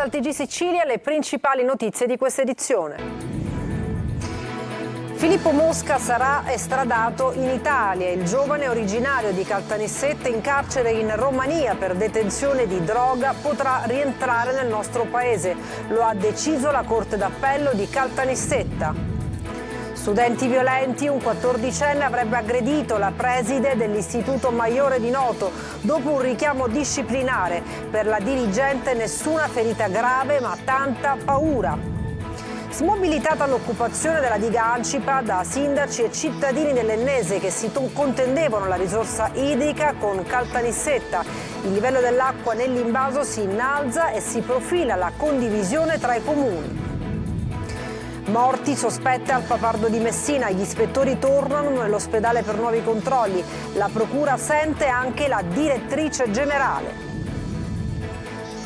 dal TG Sicilia le principali notizie di questa edizione. Filippo Mosca sarà estradato in Italia. Il giovane originario di Caltanissetta in carcere in Romania per detenzione di droga potrà rientrare nel nostro paese. Lo ha deciso la Corte d'Appello di Caltanissetta. Studenti violenti, un 14enne avrebbe aggredito la preside dell'Istituto Maggiore di Noto dopo un richiamo disciplinare. Per la dirigente nessuna ferita grave ma tanta paura. Smobilitata l'occupazione della diga Ancipa da sindaci e cittadini dell'Ennese che si contendevano la risorsa idrica con Caltanissetta. Il livello dell'acqua nell'invaso si innalza e si profila la condivisione tra i comuni. Morti sospette al Papardo di Messina, gli ispettori tornano nell'ospedale per nuovi controlli. La procura sente anche la direttrice generale.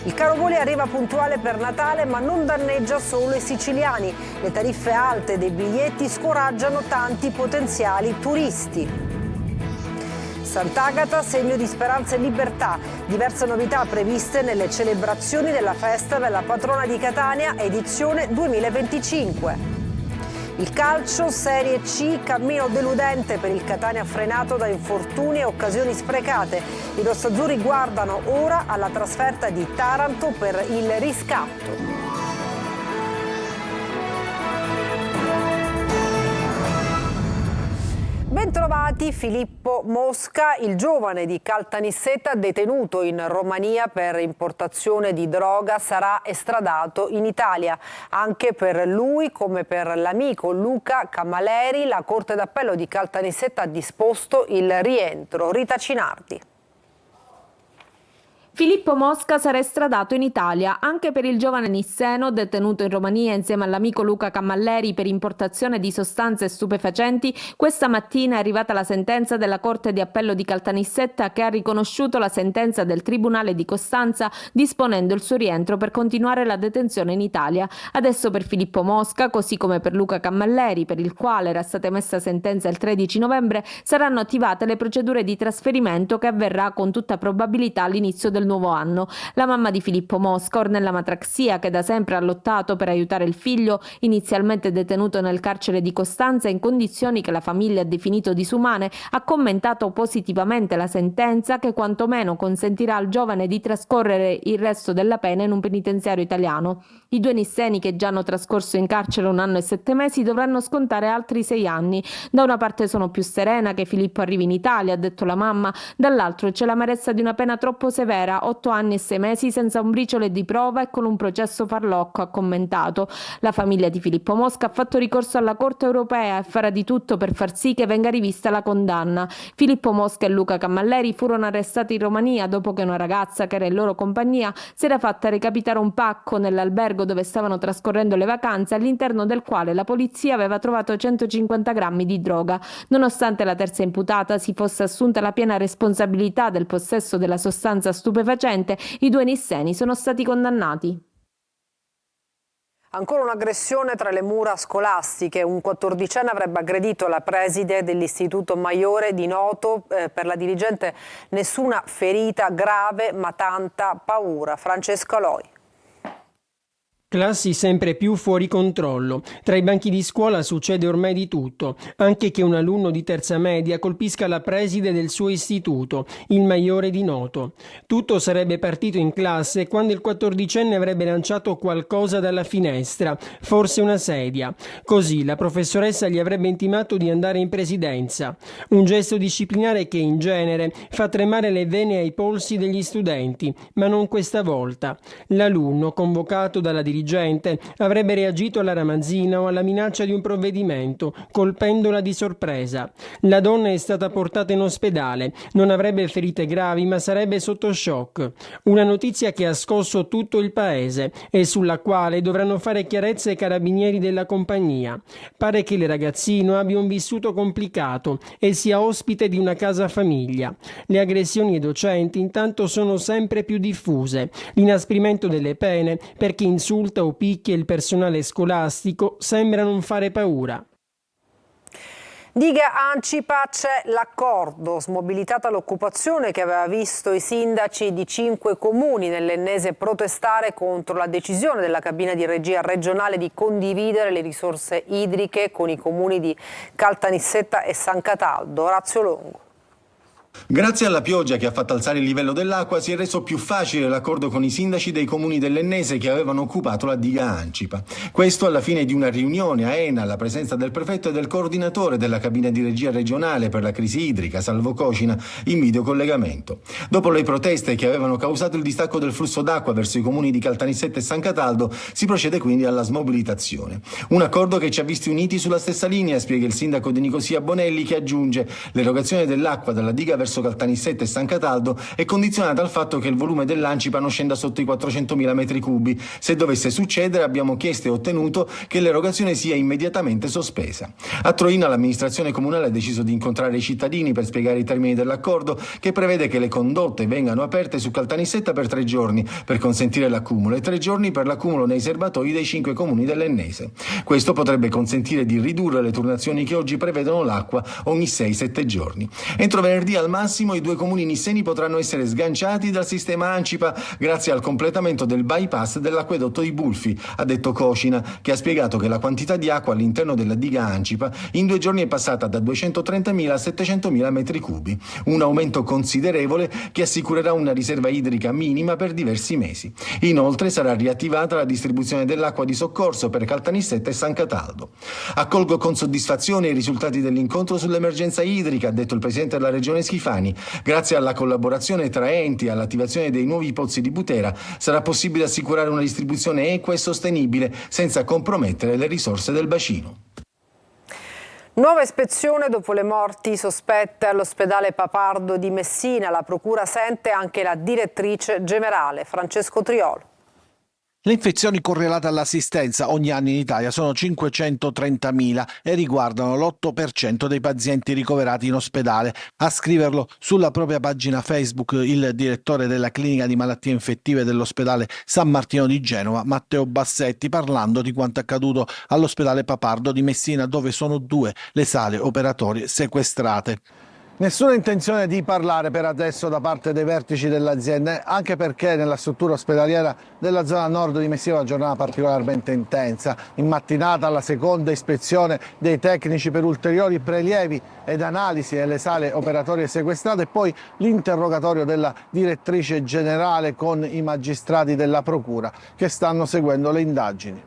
Il caro voli arriva puntuale per Natale ma non danneggia solo i siciliani. Le tariffe alte dei biglietti scoraggiano tanti potenziali turisti. Sant'Agata, segno di speranza e libertà. Diverse novità previste nelle celebrazioni della festa della patrona di Catania, edizione 2025. Il calcio, Serie C, cammino deludente per il Catania frenato da infortuni e occasioni sprecate. I rossazzurri guardano ora alla trasferta di Taranto per il riscatto. Bentrovati. Filippo Mosca, il giovane di Caltanissetta detenuto in Romania per importazione di droga, sarà estradato in Italia. Anche per lui, come per l'amico Luca Cammalleri, la Corte d'Appello di Caltanissetta ha disposto il rientro. Rita Cinardi. Filippo Mosca sarà estradato in Italia. Anche per il giovane nisseno detenuto in Romania insieme all'amico Luca Cammalleri per importazione di sostanze stupefacenti, questa mattina è arrivata la sentenza della Corte di Appello di Caltanissetta che ha riconosciuto la sentenza del Tribunale di Costanza disponendo il suo rientro per continuare la detenzione in Italia. Adesso per Filippo Mosca, così come per Luca Cammalleri, per il quale era stata emessa sentenza il 13 novembre, saranno attivate le procedure di trasferimento che avverrà con tutta probabilità all'inizio del nuovo anno. La mamma di Filippo Mosca, Ornella Matraxia, che da sempre ha lottato per aiutare il figlio, inizialmente detenuto nel carcere di Costanza in condizioni che la famiglia ha definito disumane, ha commentato positivamente la sentenza che quantomeno consentirà al giovane di trascorrere il resto della pena in un penitenziario italiano. I due nisseni, che già hanno trascorso in carcere 1 anno e 7 mesi, dovranno scontare altri 6 anni. Da una parte sono più serena che Filippo arrivi in Italia, ha detto la mamma, dall'altro c'è l'amarezza di una pena troppo severa, 8 anni e 6 mesi senza un briciole di prova e con un processo farlocco, ha commentato. La famiglia di Filippo Mosca ha fatto ricorso alla Corte europea e farà di tutto per far sì che venga rivista la condanna. Filippo Mosca e Luca Cammalleri furono arrestati in Romania dopo che una ragazza che era in loro compagnia si era fatta recapitare un pacco nell'albergo dove stavano trascorrendo le vacanze, all'interno del quale la polizia aveva trovato 150 grammi di droga. Nonostante la terza imputata si fosse assunta la piena responsabilità del possesso della sostanza stupefacente, i due nisseni sono stati condannati. Ancora un'aggressione tra le mura scolastiche. Un 14enne avrebbe aggredito la preside dell'Istituto Maggiore di Noto. Per la dirigente nessuna ferita grave ma tanta paura. Francesco Aloi. Classi sempre più fuori controllo. Tra i banchi di scuola succede ormai di tutto, anche che un alunno di terza media colpisca la preside del suo istituto, il Maggiore di Noto. Tutto sarebbe partito in classe quando il 14enne avrebbe lanciato qualcosa dalla finestra, forse una sedia. Così la professoressa gli avrebbe intimato di andare in presidenza. Un gesto disciplinare che in genere fa tremare le vene ai polsi degli studenti, ma non questa volta. L'alunno, convocato dalla dirigente, avrebbe reagito alla ramanzina o alla minaccia di un provvedimento, colpendola di sorpresa. La donna è stata portata in ospedale, non avrebbe ferite gravi ma sarebbe sotto shock. Una notizia che ha scosso tutto il paese e sulla quale dovranno fare chiarezza i carabinieri della compagnia. Pare che il ragazzino abbia un vissuto complicato e sia ospite di una casa famiglia. Le aggressioni ai docenti intanto sono sempre più diffuse. L'inasprimento delle pene per chi insulta o picchia il personale scolastico sembra non fare paura. Diga Ancipa, c'è l'accordo, smobilitata l'occupazione che aveva visto i sindaci di 5 comuni nell'Ennese protestare contro la decisione della cabina di regia regionale di condividere le risorse idriche con i comuni di Caltanissetta e San Cataldo. Orazio Longo. Grazie alla pioggia che ha fatto alzare il livello dell'acqua si è reso più facile l'accordo con i sindaci dei comuni dell'Ennese che avevano occupato la diga Ancipa. Questo alla fine di una riunione a Ena alla presenza del prefetto e del coordinatore della cabina di regia regionale per la crisi idrica, Salvo Cocina, in videocollegamento. Dopo le proteste che avevano causato il distacco del flusso d'acqua verso i comuni di Caltanissetta e San Cataldo, si procede quindi alla smobilitazione. Un accordo che ci ha visti uniti sulla stessa linea, spiega il sindaco di Nicosia Bonelli, che aggiunge: l'erogazione dell'acqua dalla diga verso Caltanissetta e San Cataldo è condizionata al fatto che il volume dell'Ancipa non scenda sotto i 400.000 metri cubi. Se dovesse succedere, abbiamo chiesto e ottenuto che l'erogazione sia immediatamente sospesa. A Troina l'amministrazione comunale ha deciso di incontrare i cittadini per spiegare i termini dell'accordo, che prevede che le condotte vengano aperte su Caltanissetta per 3 giorni per consentire l'accumulo e 3 giorni per l'accumulo nei serbatoi dei 5 comuni dell'Ennese. Questo potrebbe consentire di ridurre le turnazioni che oggi prevedono l'acqua ogni 6-7 giorni. Entro venerdì al massimo i 2 comuni nisseni potranno essere sganciati dal sistema Ancipa grazie al completamento del bypass dell'acquedotto di Bulfi, ha detto Cocina, che ha spiegato che la quantità di acqua all'interno della diga Ancipa in 2 giorni è passata da 230.000 a 700.000 metri cubi, un aumento considerevole che assicurerà una riserva idrica minima per diversi mesi. Inoltre sarà riattivata la distribuzione dell'acqua di soccorso per Caltanissetta e San Cataldo. Accolgo con soddisfazione i risultati dell'incontro sull'emergenza idrica, ha detto il presidente della regione Schifani. Grazie alla collaborazione tra enti e all'attivazione dei nuovi pozzi di Butera sarà possibile assicurare una distribuzione equa e sostenibile senza compromettere le risorse del bacino. Nuova ispezione dopo le morti sospette all'ospedale Papardo di Messina. La procura sente anche la direttrice generale, Francesco Triolo. Le infezioni correlate all'assistenza ogni anno in Italia sono 530.000 e riguardano l'8% dei pazienti ricoverati in ospedale. A scriverlo sulla propria pagina Facebook il direttore della clinica di malattie infettive dell'ospedale San Martino di Genova, Matteo Bassetti, parlando di quanto accaduto all'ospedale Papardo di Messina, dove sono 2 le sale operatorie sequestrate. Nessuna intenzione di parlare per adesso da parte dei vertici dell'azienda, anche perché nella struttura ospedaliera della zona nord di Messina è una giornata particolarmente intensa. In mattinata la seconda ispezione dei tecnici per ulteriori prelievi ed analisi nelle sale operatorie sequestrate e poi l'interrogatorio della direttrice generale con i magistrati della procura che stanno seguendo le indagini.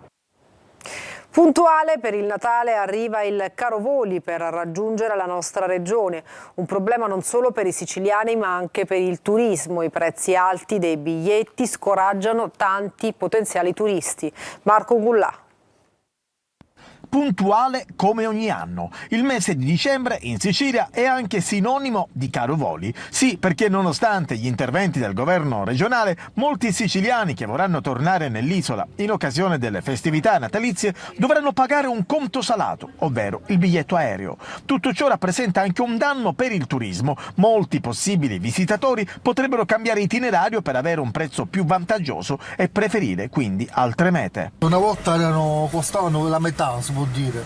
Puntuale per il Natale arriva il caro voli per raggiungere la nostra regione. Un problema non solo per i siciliani ma anche per il turismo. I prezzi alti dei biglietti scoraggiano tanti potenziali turisti. Marco Gullà. Puntuale come ogni anno. Il mese di dicembre in Sicilia è anche sinonimo di caro voli. Sì, perché nonostante gli interventi del governo regionale, molti siciliani che vorranno tornare nell'isola in occasione delle festività natalizie dovranno pagare un conto salato, ovvero il biglietto aereo. Tutto ciò rappresenta anche un danno per il turismo. Molti possibili visitatori potrebbero cambiare itinerario per avere un prezzo più vantaggioso e preferire quindi altre mete. Una volta costavano la metà, si può dire.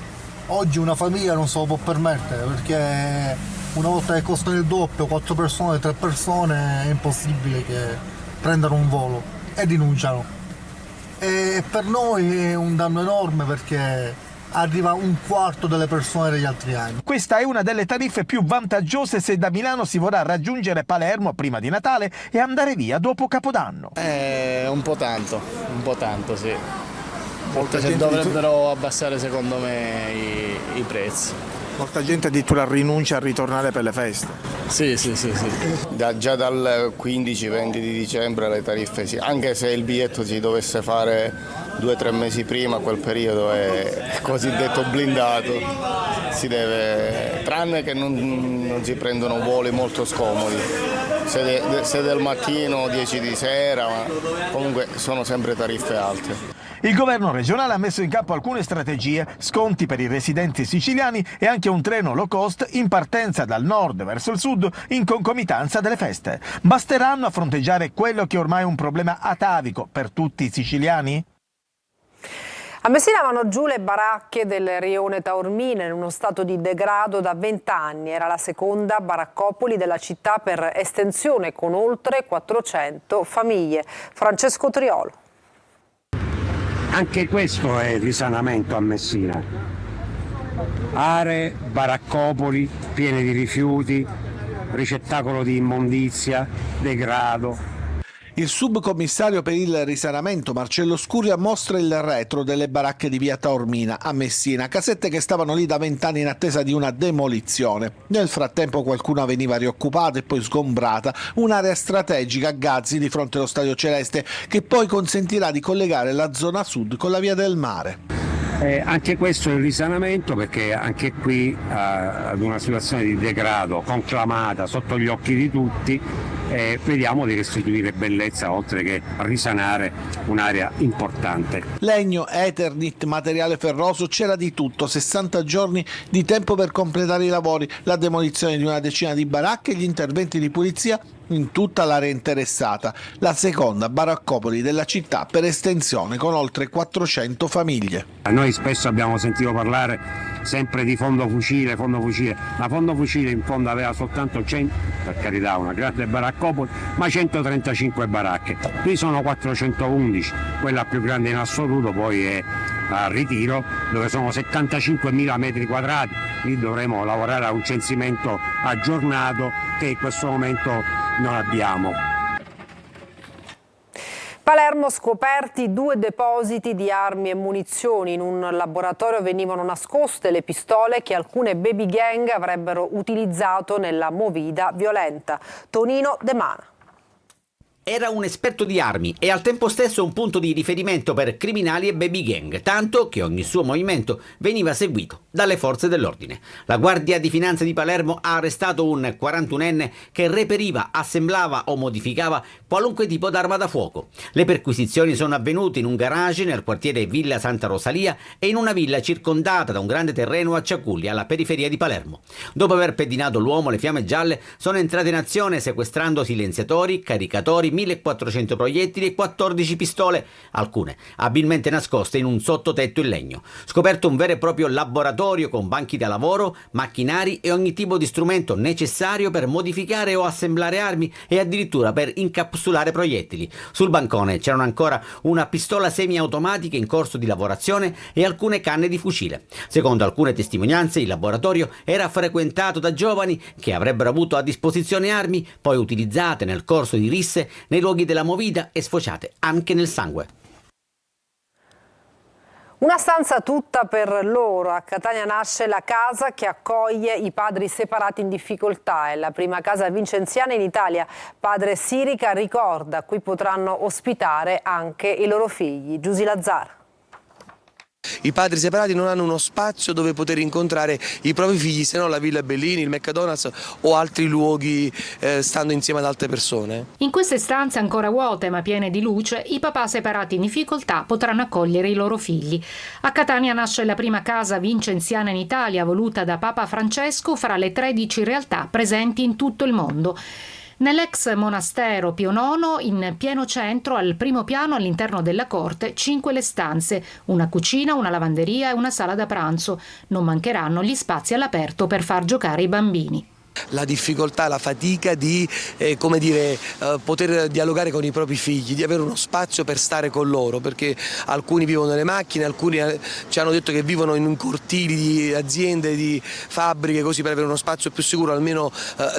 Oggi una famiglia non se lo può permettere perché una volta che costano il doppio, 4 persone, 3 persone, è impossibile che prendano un volo e rinunciano. E per noi è un danno enorme perché arriva un quarto delle persone degli altri anni. Questa è una delle tariffe più vantaggiose se da Milano si vorrà raggiungere Palermo prima di Natale e andare via dopo Capodanno. Un po' tanto sì. Dovrebbero abbassare secondo me i prezzi. Molta gente addirittura rinuncia a ritornare per le feste. Sì. Già dal 15-20 di dicembre le tariffe sì, anche se il biglietto si dovesse fare 2-3 mesi prima, quel periodo è cosiddetto blindato. Si deve, tranne che non si prendono voli molto scomodi. Se del mattino, 10 di sera, ma comunque sono sempre tariffe alte. Il governo regionale ha messo in campo alcune strategie, sconti per i residenti siciliani e anche un treno low cost in partenza dal nord verso il sud in concomitanza delle feste. Basteranno a fronteggiare quello che ormai è un problema atavico per tutti i siciliani? A Messina vanno giù le baracche del rione Taormina in uno stato di degrado da 20 anni. Era la seconda baraccopoli della città per estensione con oltre 400 famiglie. Francesco Triolo. Anche questo è il risanamento a Messina. Aree, baraccopoli piene di rifiuti, ricettacolo di immondizia, degrado. Il subcommissario per il risanamento Marcello Scuria mostra il retro delle baracche di via Taormina a Messina, casette che stavano lì da 20 anni in attesa di una demolizione. Nel frattempo qualcuna veniva rioccupata e poi sgombrata, un'area strategica a Gazzi di fronte allo Stadio Celeste che poi consentirà di collegare la zona sud con la via del mare. Anche questo è il risanamento, perché anche qui ad una situazione di degrado conclamata sotto gli occhi di tutti, vediamo di restituire bellezza oltre che risanare un'area importante. Legno, Eternit, materiale ferroso, c'era di tutto, 60 giorni di tempo per completare i lavori, la demolizione di una decina di baracche e gli interventi di pulizia in tutta l'area interessata, la seconda baraccopoli della città per estensione con oltre 400 famiglie. Noi spesso abbiamo sentito parlare sempre di Fondo Fucile, ma Fondo Fucile in fondo aveva soltanto 100, per carità una grande baraccopoli, ma 135 baracche, qui sono 411, quella più grande in assoluto poi è a Ritiro, dove sono 75.000 metri quadrati, lì dovremo lavorare a un censimento aggiornato che in questo momento non abbiamo. Palermo, scoperti 2 depositi di armi e munizioni. In un laboratorio venivano nascoste le pistole che alcune baby gang avrebbero utilizzato nella movida violenta. Tonino De Mana. Era un esperto di armi e al tempo stesso un punto di riferimento per criminali e baby gang, tanto che ogni suo movimento veniva seguito dalle forze dell'ordine. La Guardia di Finanza di Palermo ha arrestato un 41enne che reperiva, assemblava o modificava qualunque tipo d'arma da fuoco. Le perquisizioni sono avvenute in un garage nel quartiere Villa Santa Rosalia e in una villa circondata da un grande terreno a Ciaculli, alla periferia di Palermo. Dopo aver pedinato l'uomo, le fiamme gialle sono entrate in azione sequestrando silenziatori, caricatori, 1400 proiettili e 14 pistole, alcune abilmente nascoste in un sottotetto in legno. Scoperto un vero e proprio laboratorio con banchi da lavoro, macchinari e ogni tipo di strumento necessario per modificare o assemblare armi e addirittura per incapsulare proiettili. Sul bancone c'erano ancora una pistola semiautomatica in corso di lavorazione e alcune canne di fucile. Secondo alcune testimonianze, il laboratorio era frequentato da giovani che avrebbero avuto a disposizione armi poi utilizzate nel corso di risse nei luoghi della movida e sfociate anche nel sangue. Una stanza tutta per loro. A Catania nasce la casa che accoglie i padri separati in difficoltà. È la prima casa vincenziana in Italia. Padre Sirica ricorda, qui potranno ospitare anche i loro figli. Giusy Lazzara. I padri separati non hanno uno spazio dove poter incontrare i propri figli, se no la Villa Bellini, il McDonald's o altri luoghi stando insieme ad altre persone. In queste stanze ancora vuote ma piene di luce, i papà separati in difficoltà potranno accogliere i loro figli. A Catania nasce la prima casa vincenziana in Italia, voluta da Papa Francesco fra le 13 realtà presenti in tutto il mondo. Nell'ex monastero Pio IX, in pieno centro, al primo piano all'interno della corte, 5 le stanze, una cucina, una lavanderia e una sala da pranzo. Non mancheranno gli spazi all'aperto per far giocare i bambini. La difficoltà, la fatica di poter dialogare con i propri figli, di avere uno spazio per stare con loro, perché alcuni vivono nelle macchine, alcuni ci hanno detto che vivono in cortili di aziende, di fabbriche, così per avere uno spazio più sicuro almeno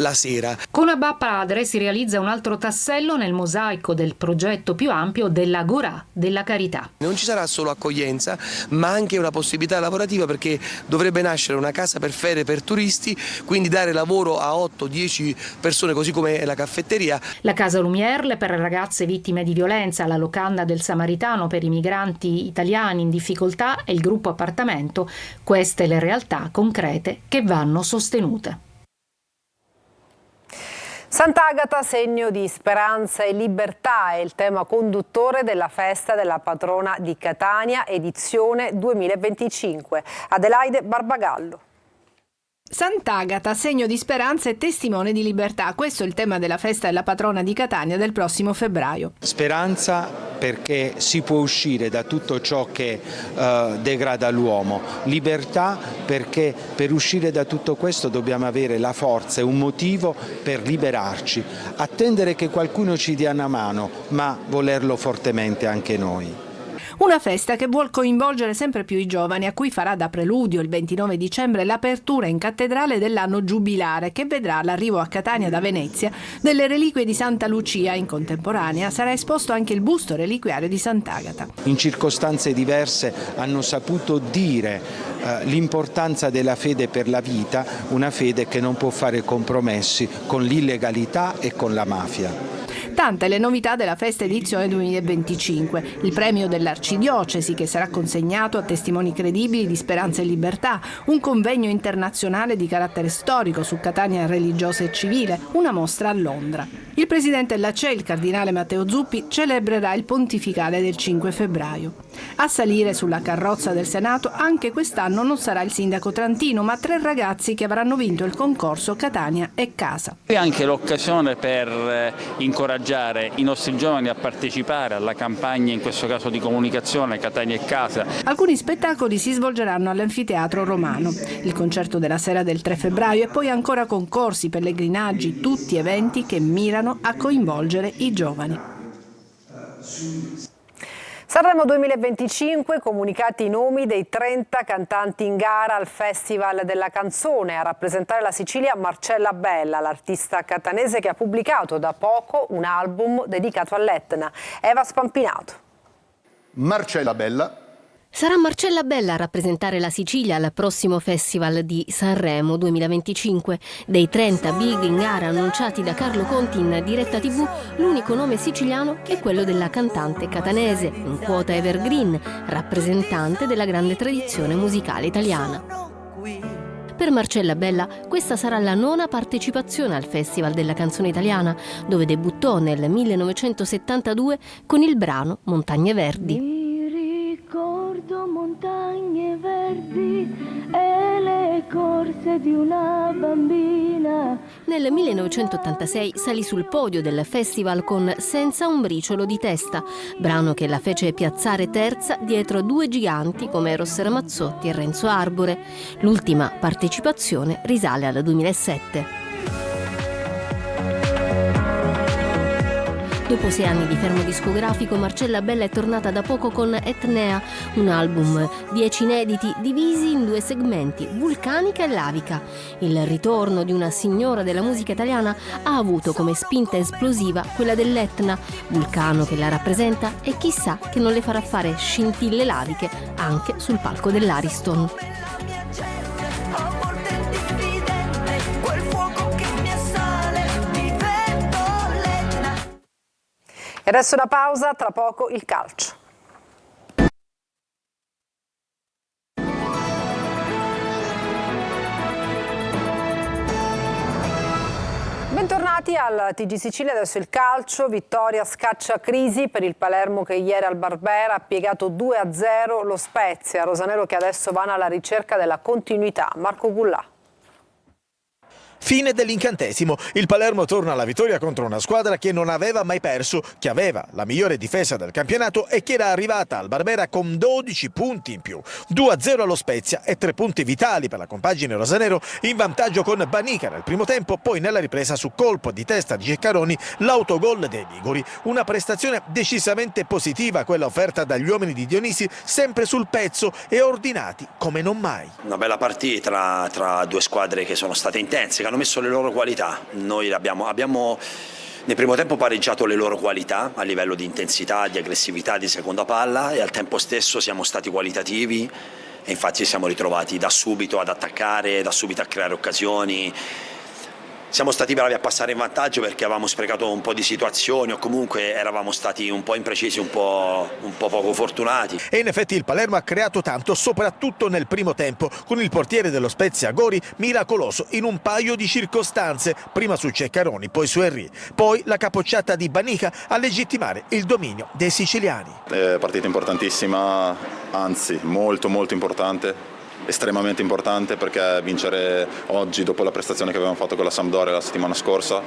la sera. Con Abba Padre si realizza un altro tassello nel mosaico del progetto più ampio dell'Agorà della Carità. Non ci sarà solo accoglienza, ma anche una possibilità lavorativa, perché dovrebbe nascere una casa per ferie per turisti, quindi dare lavoro a 8-10 persone, così come la caffetteria. La Casa Lumière per ragazze vittime di violenza, la locanda del Samaritano per i migranti italiani in difficoltà e il gruppo appartamento, queste le realtà concrete che vanno sostenute. Sant'Agata, segno di speranza e libertà, è il tema conduttore della festa della patrona di Catania, edizione 2025. Adelaide Barbagallo. Sant'Agata, segno di speranza e testimone di libertà. Questo è il tema della festa della patrona di Catania del prossimo febbraio. Speranza perché si può uscire da tutto ciò che degrada l'uomo. Libertà perché per uscire da tutto questo dobbiamo avere la forza e un motivo per liberarci. Attendere che qualcuno ci dia una mano, ma volerlo fortemente anche noi. Una festa che vuol coinvolgere sempre più i giovani, a cui farà da preludio il 29 dicembre l'apertura in cattedrale dell'anno giubilare, che vedrà l'arrivo a Catania da Venezia delle reliquie di Santa Lucia. In contemporanea sarà esposto anche il busto reliquiario di Sant'Agata. In circostanze diverse hanno saputo dire l'importanza della fede per la vita, una fede che non può fare compromessi con l'illegalità e con la mafia. Tante le novità della festa edizione 2025, il premio dell'Arcidiocesi che sarà consegnato a testimoni credibili di speranza e libertà, un convegno internazionale di carattere storico su Catania religiosa e civile, una mostra a Londra. Il presidente della CEI, il cardinale Matteo Zuppi, celebrerà il pontificale del 5 febbraio. A salire sulla carrozza del Senato anche quest'anno non sarà il sindaco trantino, ma 3 ragazzi che avranno vinto il concorso Catania è casa. È anche l'occasione per incoraggiare i nostri giovani a partecipare alla campagna, in questo caso di comunicazione Catania è casa. Alcuni spettacoli si svolgeranno all'Anfiteatro Romano, il concerto della sera del 3 febbraio e poi ancora concorsi, pellegrinaggi, tutti eventi che mirano a coinvolgere i giovani. Sanremo 2025, comunicati i nomi dei 30 cantanti in gara al Festival della Canzone. A rappresentare la Sicilia Marcella Bella, l'artista catanese che ha pubblicato da poco un album dedicato all'Etna. Eva Spampinato. Marcella Bella. Sarà Marcella Bella a rappresentare la Sicilia al prossimo Festival di Sanremo 2025. Dei 30 big in gara annunciati da Carlo Conti in diretta TV, l'unico nome siciliano è quello della cantante catanese, in quota evergreen, rappresentante della grande tradizione musicale italiana. Per Marcella Bella questa sarà la 9ª partecipazione al Festival della Canzone Italiana, dove debuttò nel 1972 con il brano Montagne Verdi. Ricordo montagne verdi e le corse di una bambina. Nel 1986 salì sul podio del festival con Senza un briciolo di testa, brano che la fece piazzare terza dietro 2 giganti come Eros Ramazzotti e Renzo Arbore. L'ultima partecipazione risale al 2007. Dopo 6 anni di fermo discografico, Marcella Bella è tornata da poco con Etnea, un album 10 inediti divisi in 2 segmenti, Vulcanica e Lavica. Il ritorno di una signora della musica italiana ha avuto come spinta esplosiva quella dell'Etna, vulcano che la rappresenta e chissà che non le farà fare scintille laviche anche sul palco dell'Ariston. E adesso una pausa, tra poco il calcio. Bentornati al TG Sicilia, adesso il calcio, vittoria scaccia crisi per il Palermo che ieri al Barbera ha piegato 2-0 lo Spezia, rosanero che adesso vana alla ricerca della continuità. Marco Gullà. Fine dell'incantesimo, il Palermo torna alla vittoria contro una squadra che non aveva mai perso, che aveva la migliore difesa del campionato e che era arrivata al Barbera con 12 punti in più. 2-0 allo Spezia e 3 punti vitali per la compagine rosanero, in vantaggio con Banica nel primo tempo, poi nella ripresa su colpo di testa di Ceccaroni l'autogol dei liguri. Una prestazione decisamente positiva quella offerta dagli uomini di Dionisi, sempre sul pezzo e ordinati come non mai. Una bella partita tra 2 squadre che sono state intense, che hanno messo le loro qualità. Noi abbiamo nel primo tempo pareggiato le loro qualità a livello di intensità, di aggressività, di seconda palla, e al tempo stesso siamo stati qualitativi e infatti ci siamo ritrovati da subito ad attaccare, da subito a creare occasioni. Siamo stati bravi a passare in vantaggio perché avevamo sprecato un po' di situazioni o comunque eravamo stati un po' imprecisi, un po' poco fortunati. E in effetti il Palermo ha creato tanto, soprattutto nel primo tempo, con il portiere dello Spezia Gori miracoloso in un paio di circostanze, prima su Ceccaroni, poi su Henry, poi la capocciata di Banica a legittimare il dominio dei siciliani. Partita importantissima, anzi molto importante. estremamente importante, perché vincere oggi dopo la prestazione che avevamo fatto con la Sampdoria la settimana scorsa,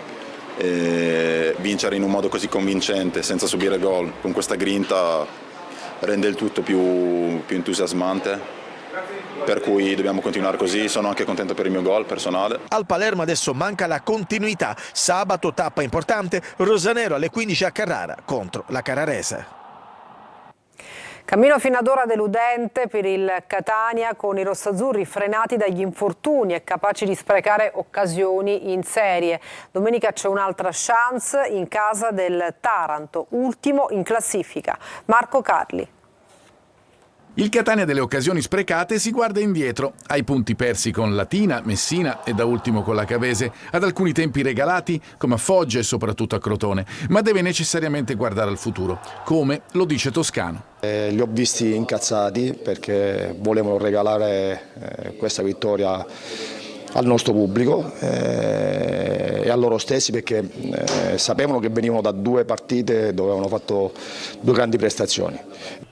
vincere in un modo così convincente senza subire gol, con questa grinta, rende il tutto più entusiasmante. Per cui dobbiamo continuare così, sono anche contento per il mio gol personale. Al Palermo adesso manca la continuità, sabato tappa importante, Rosanero alle 15 a Carrara contro la Carrarese. Cammino fino ad ora deludente per il Catania, con i rossazzurri frenati dagli infortuni e capaci di sprecare occasioni in serie. Domenica c'è un'altra chance in casa del Taranto, ultimo in classifica. Marco Carli. Il Catania delle occasioni sprecate si guarda indietro, ai punti persi con Latina, Messina e da ultimo con la Cavese, ad alcuni tempi regalati come a Foggia e soprattutto a Crotone, ma deve necessariamente guardare al futuro, come lo dice Toscano. Li ho visti incazzati perché volevano regalare questa vittoria al nostro pubblico e a loro stessi, perché sapevano che venivano da 2 partite dove avevano fatto 2 grandi prestazioni.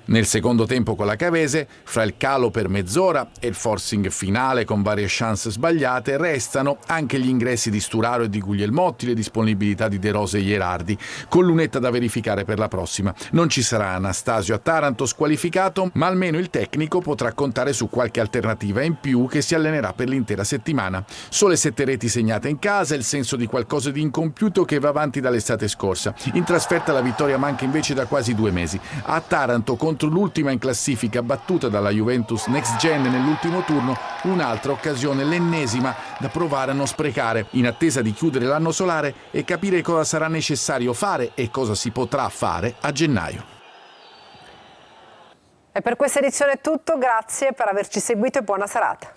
Nel secondo tempo con la Cavese, fra il calo per mezz'ora e il forcing finale con varie chance sbagliate, restano anche gli ingressi di Sturaro e di Guglielmotti, le disponibilità di De Rose e Ierardi, con lunetta da verificare per la prossima. Non ci sarà Anastasio a Taranto squalificato, ma almeno il tecnico potrà contare su qualche alternativa in più che si allenerà per l'intera settimana. Sole 7 reti segnate in casa, il senso di qualcosa di incompiuto che va avanti dall'estate scorsa. In trasferta la vittoria manca invece da quasi 2 mesi. A Taranto, contro l'ultima in classifica battuta dalla Juventus Next Gen nell'ultimo turno, un'altra occasione, l'ennesima, da provare a non sprecare, in attesa di chiudere l'anno solare e capire cosa sarà necessario fare e cosa si potrà fare a gennaio. E per questa edizione è tutto, grazie per averci seguito e buona serata.